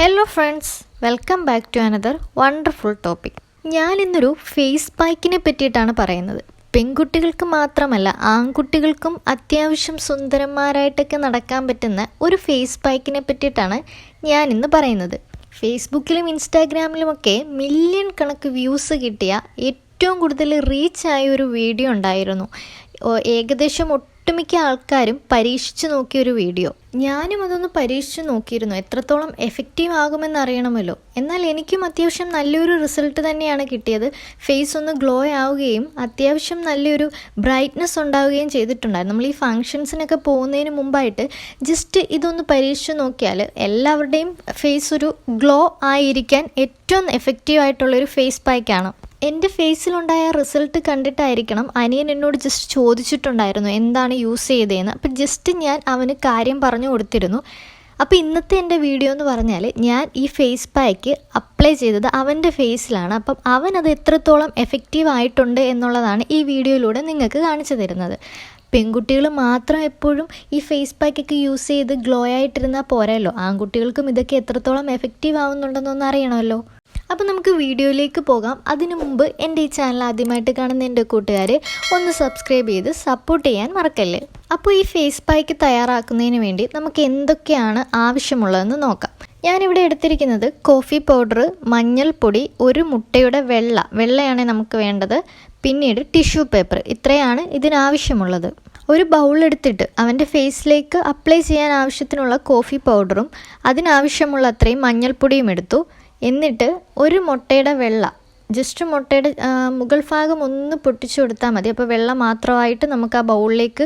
Hello friends, welcome back to another wonderful topic. ഞാനിന്നൊരു face പാക്കിനെ പറ്റിയിട്ടാണ് പറയുന്നത്. പെൺകുട്ടികൾക്ക് മാത്രമല്ല, ആൺകുട്ടികൾക്കും അത്യാവശ്യം സുന്ദരന്മാരായിട്ടൊക്കെ നടക്കാൻ പറ്റുന്ന ഒരു ഫേസ് പാക്കിനെ പറ്റിയിട്ടാണ് ഞാനിന്ന് പറയുന്നത്. ഫേസ്ബുക്കിലും ഇൻസ്റ്റാഗ്രാമിലുമൊക്കെ മില്യൺ കണക്ക് വ്യൂസ് കിട്ടിയ ഏറ്റവും കൂടുതൽ റീച്ചായ ഒരു വീഡിയോ ഉണ്ടായിരുന്നു. ഏകദേശം ഒട്ടുമിക്ക ആൾക്കാരും പരീക്ഷിച്ച് നോക്കിയൊരു വീഡിയോ. ഞാനും അതൊന്ന് പരീക്ഷിച്ച് നോക്കിയിരുന്നു. എത്രത്തോളം എഫക്റ്റീവ് ആകുമെന്ന് അറിയണമല്ലോ. എന്നാൽ എനിക്കും അത്യാവശ്യം നല്ലൊരു റിസൾട്ട് തന്നെയാണ് കിട്ടിയത്. ഫേസ് ഒന്ന് ഗ്ലോ ആവുകയും അത്യാവശ്യം നല്ലൊരു ബ്രൈറ്റ്നസ് ഉണ്ടാവുകയും ചെയ്തിട്ടുണ്ടായിരുന്നു. നമ്മൾ ഈ ഫങ്ഷൻസിനൊക്കെ പോകുന്നതിന് മുമ്പായിട്ട് ജസ്റ്റ് ഇതൊന്ന് പരീക്ഷിച്ച് നോക്കിയാൽ എല്ലാവരുടെയും ഫേസ് ഒരു ഗ്ലോ ആയിരിക്കാൻ ഏറ്റവും എഫക്റ്റീവ് ആയിട്ടുള്ളൊരു ഫേസ് പാക്കാണ്. എൻ്റെ ഫേസിലുണ്ടായ റിസൾട്ട് കണ്ടിട്ടായിരിക്കണം അനിയൻ എന്നോട് ജസ്റ്റ് ചോദിച്ചിട്ടുണ്ടായിരുന്നു എന്താണ് യൂസ് ചെയ്തതെന്ന്. അപ്പം ജസ്റ്റ് ഞാൻ അവന് കാര്യം പറഞ്ഞു കൊടുത്തിരുന്നു. അപ്പോൾ ഇന്നത്തെ എൻ്റെ വീഡിയോ എന്ന് പറഞ്ഞാൽ ഞാൻ ഈ ഫേസ് പാക്ക് അപ്ലൈ ചെയ്തത് അവൻ്റെ ഫേസിലാണ്. അപ്പം അവനത് എത്രത്തോളം എഫക്റ്റീവ് ആയിട്ടുണ്ട് എന്നുള്ളതാണ് ഈ വീഡിയോയിലൂടെ നിങ്ങൾക്ക് കാണിച്ചു തരുന്നത്. പെൺകുട്ടികൾ മാത്രം എപ്പോഴും ഈ ഫേസ് പാക്കൊക്കെ യൂസ് ചെയ്ത് ഗ്ലോ ആയിട്ടിരുന്നാൽ പോരല്ലോ. ആൺകുട്ടികൾക്കും ഇതൊക്കെ എത്രത്തോളം എഫക്റ്റീവ് ആവുന്നുണ്ടെന്നൊന്ന് അറിയണമല്ലോ. അപ്പോൾ നമുക്ക് വീഡിയോയിലേക്ക് പോകാം. അതിനു മുമ്പ് എൻ്റെ ഈ ചാനൽ ആദ്യമായിട്ട് കാണുന്ന എൻ്റെ കൂട്ടുകാർ ഒന്ന് സബ്സ്ക്രൈബ് ചെയ്ത് സപ്പോർട്ട് ചെയ്യാൻ മറക്കല്ലേ. അപ്പോൾ ഈ ഫേസ് പാക്ക് തയ്യാറാക്കുന്നതിന് വേണ്ടി നമുക്ക് എന്തൊക്കെയാണ് ആവശ്യമുള്ളതെന്ന് നോക്കാം. ഞാനിവിടെ എടുത്തിരിക്കുന്നത് കോഫി പൗഡർ, മഞ്ഞൾപ്പൊടി, ഒരു മുട്ടയുടെ വെള്ളയാണ് നമുക്ക് വേണ്ടത്, പിന്നീട് ടിഷ്യൂ പേപ്പർ. ഇത്രയാണ് ഇതിനാവശ്യമുള്ളത്. ഒരു ബൗളെടുത്തിട്ട് അവൻ്റെ ഫേസിലേക്ക് അപ്ലൈ ചെയ്യാൻ ആവശ്യത്തിനുള്ള കോഫി പൗഡറും അതിനാവശ്യമുള്ള അത്രയും മഞ്ഞൾപ്പൊടിയും എടുത്തു. എന്നിട്ട് ഒരു മുട്ടയുടെ ജസ്റ്റ് മുട്ടയുടെ മുകൾ ഭാഗം ഒന്ന് പൊട്ടിച്ചു കൊടുത്താൽ മതി. അപ്പോൾ വെള്ളം മാത്രമായിട്ട് നമുക്ക് ആ ബൗളിലേക്ക്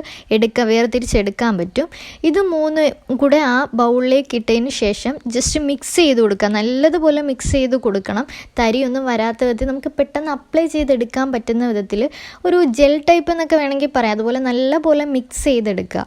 വേർതിരിച്ചെടുക്കാൻ പറ്റും. ഇത് മൂന്നും കൂടെ ആ ബൗളിലേക്ക് ഇട്ടതിന് ശേഷം ജസ്റ്റ് മിക്സ് ചെയ്ത് കൊടുക്കുക. നല്ലതുപോലെ മിക്സ് ചെയ്ത് കൊടുക്കണം. തരിയൊന്നും വരാത്ത വിധത്തിൽ നമുക്ക് പെട്ടെന്ന് അപ്ലൈ ചെയ്തെടുക്കാൻ പറ്റുന്ന വിധത്തിൽ ഒരു ജെൽ ടൈപ്പ് എന്നൊക്കെ വേണമെങ്കിൽ പറയാം. അതുപോലെ നല്ലപോലെ മിക്സ് ചെയ്തെടുക്കുക.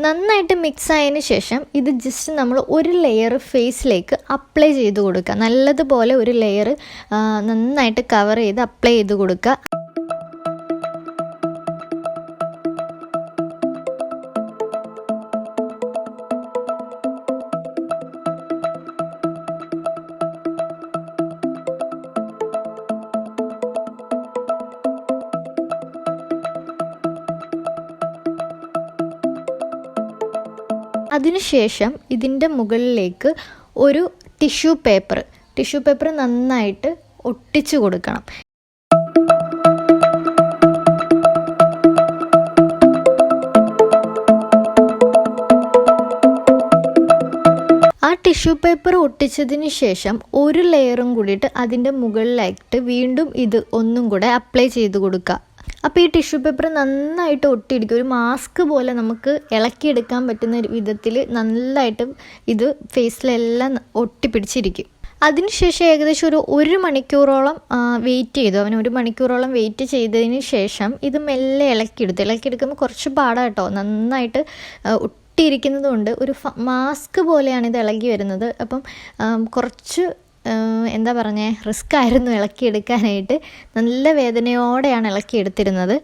നന്നായിട്ട് മിക്സ് ആയതിന് ശേഷം ഇത് ജസ്റ്റ് നമ്മൾ ഒരു ലെയർ ഫേസിലേക്ക് അപ്ലൈ ചെയ്ത് കൊടുക്കുക. നല്ലതുപോലെ ഒരു ലെയർ നന്നായിട്ട് കവർ ചെയ്ത് അപ്ലൈ ചെയ്ത് കൊടുക്കുക. അതിനുശേഷം ഇതിൻ്റെ മുകളിലേക്ക് ഒരു ടിഷ്യൂ പേപ്പർ നന്നായിട്ട് ഒട്ടിച്ചു കൊടുക്കണം. ആ ടിഷ്യൂ പേപ്പർ ഒട്ടിച്ചതിന് ശേഷം ഒരു ലെയറും കൂടിയിട്ട് അതിൻ്റെ മുകളിലായിട്ട് വീണ്ടും ഇത് ഒന്നും കൂടെ അപ്ലൈ ചെയ്ത് കൊടുക്കുക. അപ്പോൾ ഈ ടിഷ്യൂ പേപ്പർ നന്നായിട്ട് ഒട്ടിയിരിക്കും. ഒരു മാസ്ക് പോലെ നമുക്ക് ഇളക്കിയെടുക്കാൻ പറ്റുന്ന വിധത്തിൽ നന്നായിട്ട് ഇത് ഫേസിലെല്ലാം ഒട്ടിപ്പിടിച്ചിരിക്കും. അതിനുശേഷം ഏകദേശം ഒരു മണിക്കൂറോളം വെയിറ്റ് ചെയ്തു. അവൻ 1 മണിക്കൂറോളം വെയിറ്റ് ചെയ്തതിന് ശേഷം ഇത് മെല്ലെ ഇളക്കിയെടുക്കുമ്പോൾ കുറച്ച് പാടാണ് കേട്ടോ. നന്നായിട്ട് ഒട്ടിയിരിക്കുന്നത് കൊണ്ട് ഒരു മാസ്ക് പോലെയാണ് ഇത് ഇളകി വരുന്നത്. അപ്പം കുറച്ച് റിസ്ക് ആയിരുന്നു ഇളക്കിയെടുക്കാനായിട്ട്. നല്ല വേദനയോടെയാണ് ഇളക്കിയെടുത്തിരുന്നത്.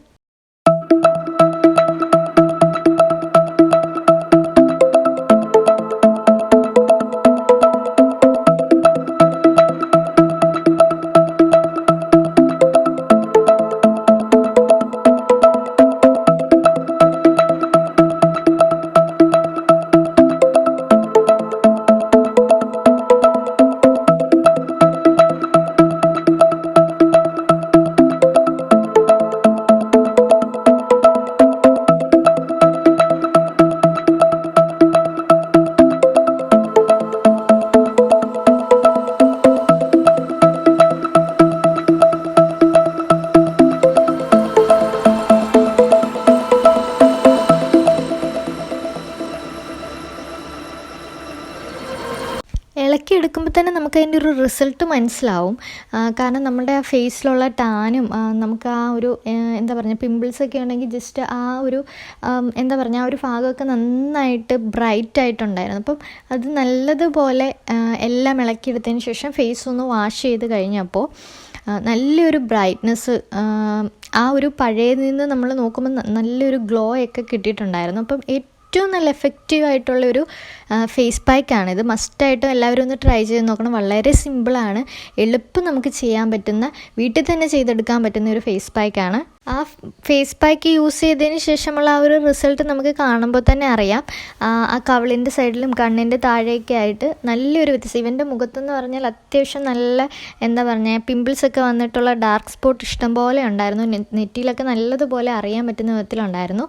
നമുക്കതിൻ്റെ ഒരു റിസൾട്ട് മനസ്സിലാവും. കാരണം നമ്മുടെ ആ ഫേസിലുള്ള ടാനും നമുക്ക് ആ ഒരു എന്താ പറയുക പിമ്പിൾസൊക്കെ ഉണ്ടെങ്കിൽ ജസ്റ്റ് ആ ഒരു എന്താ പറഞ്ഞ ആ ഒരു ഭാഗമൊക്കെ നന്നായിട്ട് ബ്രൈറ്റ് ആയിട്ടുണ്ടായിരുന്നു. അപ്പം അത് നല്ലതുപോലെ എല്ലാം ഇളക്കിയെടുത്തതിന് ശേഷം ഫേസ് ഒന്ന് വാഷ് ചെയ്ത് കഴിഞ്ഞപ്പോൾ നല്ലൊരു ബ്രൈറ്റ്നെസ്, ആ ഒരു പഴയതിൽ നിന്ന് നമ്മൾ നോക്കുമ്പോൾ നല്ലൊരു ഗ്ലോ ഒക്കെ കിട്ടിയിട്ടുണ്ടായിരുന്നു. അപ്പം ഏറ്റവും നല്ല എഫക്റ്റീവ് ആയിട്ടുള്ളൊരു ഫേസ് പാക്കാണിത്. മസ്റ്റായിട്ടും എല്ലാവരും ഒന്ന് ട്രൈ ചെയ്ത് നോക്കണം. വളരെ സിമ്പിളാണ്, എളുപ്പം നമുക്ക് ചെയ്യാൻ പറ്റുന്ന, വീട്ടിൽ തന്നെ ചെയ്തെടുക്കാൻ പറ്റുന്ന ഒരു ഫേസ് പാക്കാണ്. ആ ഫേസ് പാക്ക് യൂസ് ചെയ്തതിന് ശേഷമുള്ള ആ ഒരു റിസൾട്ട് നമുക്ക് കാണുമ്പോൾ തന്നെ അറിയാം. ആ കവിളിൻ്റെ സൈഡിലും കണ്ണിൻ്റെ താഴെയൊക്കെ ആയിട്ട് നല്ലൊരു വ്യത്യാസം. ഇവൻ്റെ മുഖത്തെന്ന് പറഞ്ഞാൽ അത്യാവശ്യം നല്ല എന്താ പറഞ്ഞാൽ പിമ്പിൾസൊക്കെ വന്നിട്ടുള്ള ഡാർക്ക് സ്പോട്ട് ഇഷ്ടംപോലെ ഉണ്ടായിരുന്നു. നെറ്റിയിലൊക്കെ നല്ലതുപോലെ അറിയാൻ പറ്റുന്ന വിധത്തിലുണ്ടായിരുന്നു.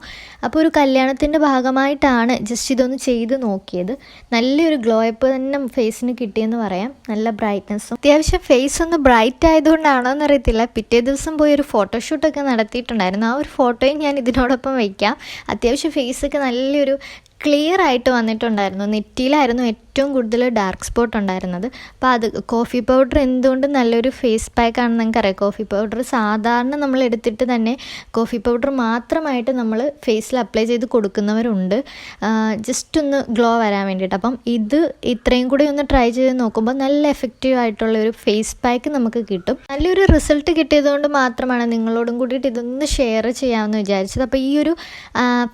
അപ്പോൾ ഒരു കല്യാണത്തിൻ്റെ ഭാഗമായിട്ടാണ് ജസ്റ്റ് ഇതൊന്ന് ചെയ്ത് നോക്കിയത്. നല്ലൊരു ഗ്ലോ അപ്പ് തന്നെ ഫേസിന് കിട്ടിയെന്ന് പറയാം. നല്ല ബ്രൈറ്റ്നസ്സും അത്യാവശ്യം ഫേസ് ഒന്ന് ബ്രൈറ്റ് ആയതുകൊണ്ടാണോ എന്നറിയത്തില്ല, പിറ്റേ ദിവസം പോയി ഒരു ഫോട്ടോഷൂട്ടൊക്കെ നടത്തിയിട്ടുണ്ടായിരുന്നു. ആ ഒരു ഫോട്ടോയും ഞാൻ ഇതിനോടൊപ്പം വയ്ക്കാം. അത്യാവശ്യം ഫേസൊക്കെ നല്ലൊരു ക്ലിയർ ആയിട്ട് വന്നിട്ടുണ്ടായിരുന്നു. നെറ്റിയിലായിരുന്നു ഏറ്റവും കൂടുതൽ ഡാർക്ക് സ്പോട്ട് ഉണ്ടായിരുന്നത്. അപ്പോൾ അത് കോഫി പൗഡർ എന്തുകൊണ്ട് നല്ലൊരു ഫേസ് പാക്ക് ആണെന്ന് നിങ്ങൾക്കറിയാം. കോഫി പൗഡർ സാധാരണ നമ്മൾ എടുത്തിട്ട് തന്നെ കോഫി പൗഡർ മാത്രമായിട്ട് നമ്മൾ ഫേസിൽ അപ്ലൈ ചെയ്ത് കൊടുക്കുന്നവരുണ്ട്, ജസ്റ്റ് ഒന്ന് ഗ്ലോ വരാൻ വേണ്ടിയിട്ട്. അപ്പം ഇത് ഇത്രയും കൂടി ഒന്ന് ട്രൈ ചെയ്ത് നോക്കുമ്പോൾ നല്ല എഫക്റ്റീവ് ആയിട്ടുള്ള ഒരു ഫേസ് പാക്ക് നമുക്ക് കിട്ടും. നല്ലൊരു റിസൾട്ട് കിട്ടിയതുകൊണ്ട് മാത്രമാണ് നിങ്ങളോടും കൂടിയിട്ട് ഇതൊന്ന് ഷെയർ ചെയ്യാമെന്ന് വിചാരിച്ചത്. അപ്പോൾ ഈ ഒരു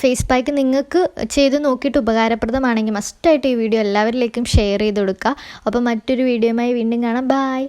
ഫേസ് പാക്ക് നിങ്ങൾക്ക് ചെയ്ത് നോക്കിയിട്ട് ഉപകാരപ്രദമാണെങ്കിൽ മസ്റ്റായിട്ട് ഈ വീഡിയോ എല്ലാവരിലേക്കും ഷെയർ ചെയ്ത് കൊടുക്കുക. അപ്പോൾ മറ്റൊരു വീഡിയോയുമായി വീണ്ടും കാണാം. ബൈ.